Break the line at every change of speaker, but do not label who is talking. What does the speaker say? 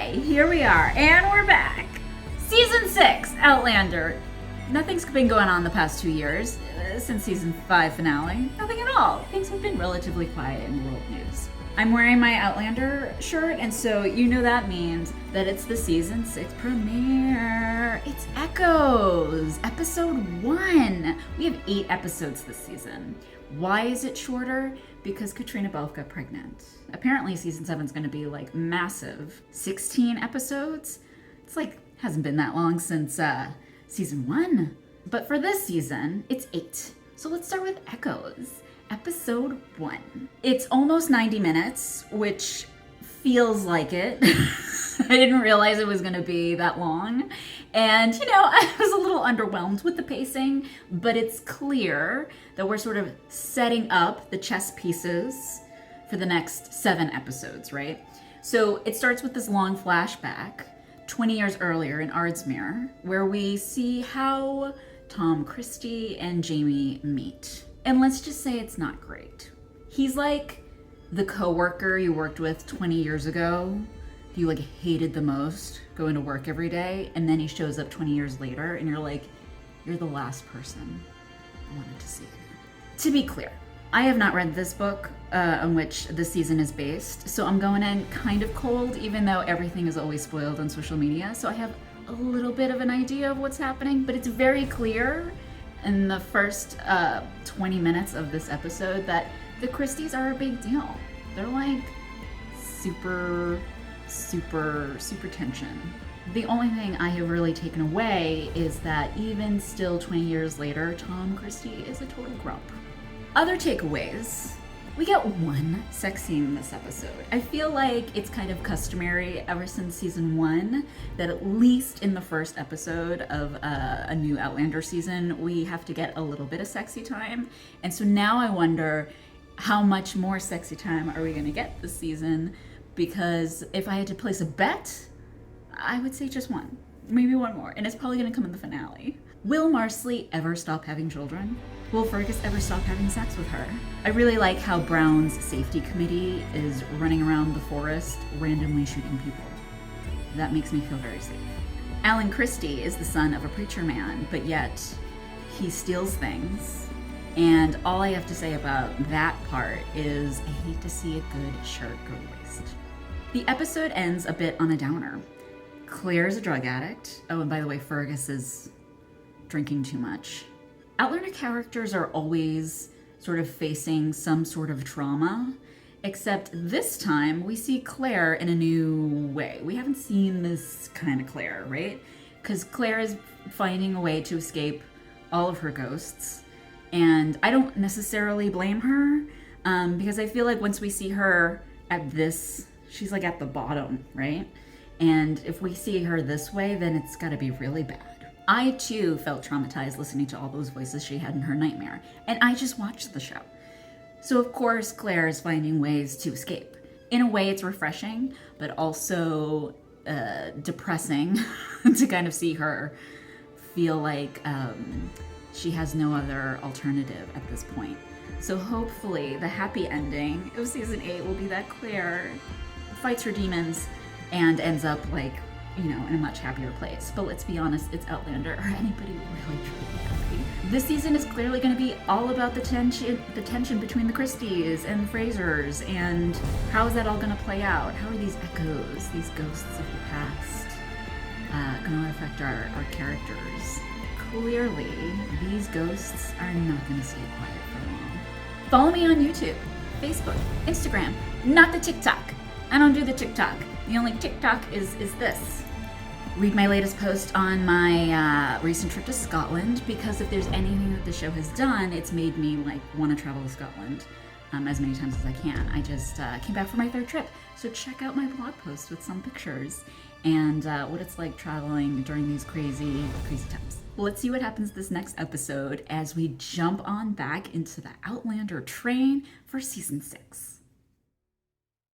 Okay, here we are, and we're back. Season 6, Outlander. Nothing's been going on the past 2 years, since season 5 finale. Nothing at all. Things have been relatively quiet in world news. I'm wearing my Outlander shirt, and so you know that means that it's the season 6 premiere. It's Echoes, episode 1. We have 8 episodes this season. Why is it shorter? Because Katrina Balfe got pregnant. Apparently season 7 is going to be like massive. 16 episodes? It's like, hasn't been that long since season 1. But for this season, it's 8. So let's start with Echoes, episode 1. It's almost 90 minutes, which feels like it. I didn't realize it was going to be that long. And, you know, I was a little underwhelmed with the pacing, but it's clear that we're sort of setting up the chess pieces for the next 7 episodes, right? So it starts with this long flashback 20 years earlier in Ardsmere, where we see how Tom Christie and Jamie meet. And let's just say it's not great. He's like the coworker you worked with 20 years ago, you like hated the most, going to work every day, and then he shows up 20 years later and you're like, you're the last person I wanted to see. To be clear, I have not read this book on which the season is based, so I'm going in kind of cold, even though everything is always spoiled on social media, so I have a little bit of an idea of what's happening, but it's very clear in the first 20 minutes of this episode that the Christies are a big deal. They're like super tension. The only thing I have really taken away is that even still 20 years later, Tom Christie is a total grump. Other takeaways. We get one sex scene in this episode. I feel like it's kind of customary ever since season 1 that at least in the first episode of a new Outlander season, we have to get a little bit of sexy time. And so now I wonder how much more sexy time are we gonna get this season? Because if I had to place a bet, I would say just one, maybe one more, and it's probably gonna come in the finale. Will Marsley ever stop having children? Will Fergus ever stop having sex with her? I really like how Brown's safety committee is running around the forest randomly shooting people. That makes me feel very safe. Alan Christie is the son of a preacher man, but yet he steals things. And all I have to say about that part is I hate to see a good shirt go to waste. The episode ends a bit on a downer. Claire's a drug addict. Oh, and by the way, Fergus is drinking too much. Outlander characters are always sort of facing some sort of trauma, except this time we see Claire in a new way. We haven't seen this kind of Claire, right? Because Claire is finding a way to escape all of her ghosts, and I don't necessarily blame her, because I feel like once we see her at this, she's like at the bottom, right? And if we see her this way, then it's gotta be really bad. I too felt traumatized listening to all those voices she had in her nightmare, and I just watched the show. So of course Claire is finding ways to escape. In a way it's refreshing, but also depressing to kind of see her feel like she has no other alternative at this point. So hopefully the happy ending of season 8 will be that Claire fights her demons and ends up like, you know, in a much happier place. But let's be honest, it's Outlander. Are anybody really truly happy? This season is clearly going to be all about the tension between the Christies and Frasers, and how is that all going to play out? How are these echoes, these ghosts of the past, going to affect our characters? Clearly, these ghosts are not going to stay quiet for long. Follow me on YouTube, Facebook, Instagram, not the TikTok. I don't do the TikTok. The only TikTok is this. Read my latest post on my recent trip to Scotland, because if there's anything that the show has done, it's made me like want to travel to Scotland as many times as I can. I just came back from my 3rd trip, so check out my blog post with some pictures and what it's like traveling during these crazy times. Let's see what happens this next episode as we jump on back into the Outlander train for season 6.